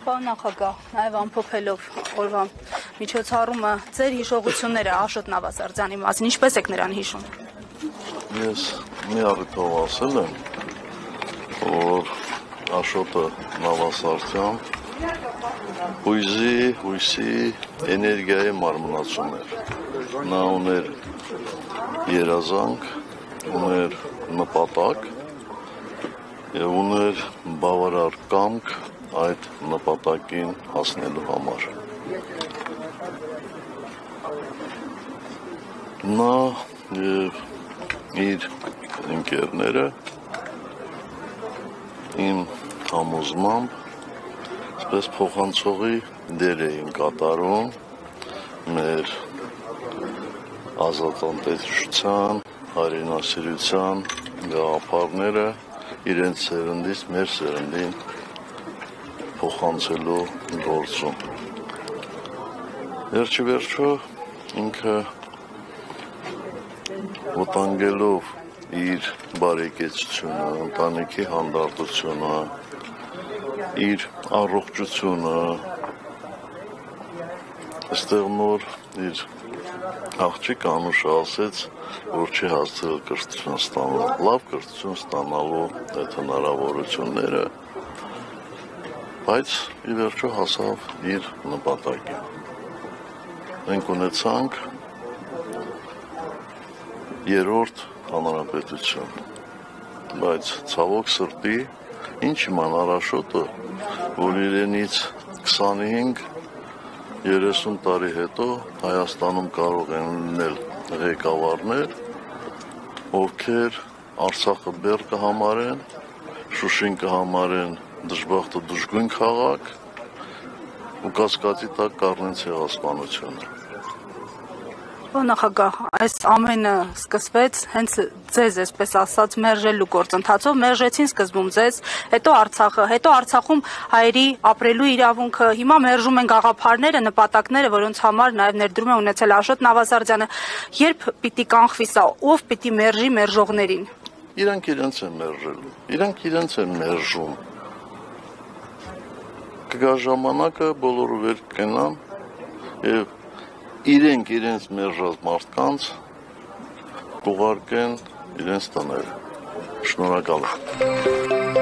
Պարոն նախագահ, նաև ամփոփելով օրվա միջոցառումը, ձեր հիշողությունները Աշոտ Նավասարդյանի մասին, ինչպես եք նրան հիշում։ Ես մի առիթով ասել եմ, որ Աշոտը Նավասարդյան հույսի, էներգիայի մարմնացում էր։ Նա ուներ երազանք, ուներ նպատակ և ուներ բավարար կամք այդ նպատակին հասնելու համար։ Նա և իր ընկերները իմ համոզմամբ այսպես փոխանցողի դեր էին կատարում մեր ազատատենչության, հայրենասիրության գաղափարները իրենց սերնդից մեր սերնդին փոխանցելու գործում։ Վերջիվերջո ինքը վտանգելով իր բարեկեցությունը, ընտանիքի հանդարտությունը, իր առողջությունը, այստեղ նոր իր աղջիկ Անուշը ասեց, որ չի հասցրել կրթություն ստանալու, լավ կրթություն ստանալու այդ հնարավորությունները, բայց ի վերջո հասավ իր նպատակին։ Մենք ունեցանք երրորդ հանրապետություն, բայց ցավոք սրտի, ինչ իմանար Աշոտը, որ իրենից 25-30 տարի հետո Հայաստանում կարող են լինել ղեկավարներ, ովքեր Արցախը բեռ կհամարեն, Շուշին կհամարեն դժբախտը դժգույն քաղաք ու կասկածի տակ կառնեն ցեղասպանությունը։ Պարոն նախագահ, այս ամենը սկսվեց հենց ձեզ, այսպես ասած, մերժելու գործընթացով, մերժեցին սկզբում ձեզ, հետո Արցախը, հետո Արցախում հայերի ապրելու իրավունքը, հիմա մերժում են գաղափարները, նպատակները, որոնց համար նաև ներդրում է ունեցել Աշոտ Նավասարդյանը, երբ պիտի կանխվի սա, ով պիտի մերժի մերժողներին։ Իրանք իրենց են մերժելու, իրանք իրենց են մերժում։ Կգա ժամանակը բոլորը վեր կգնան և իրենք իրենց մերժած մարդկանց կուղարկեն իրենց տները։ Շնորհակալ եմ։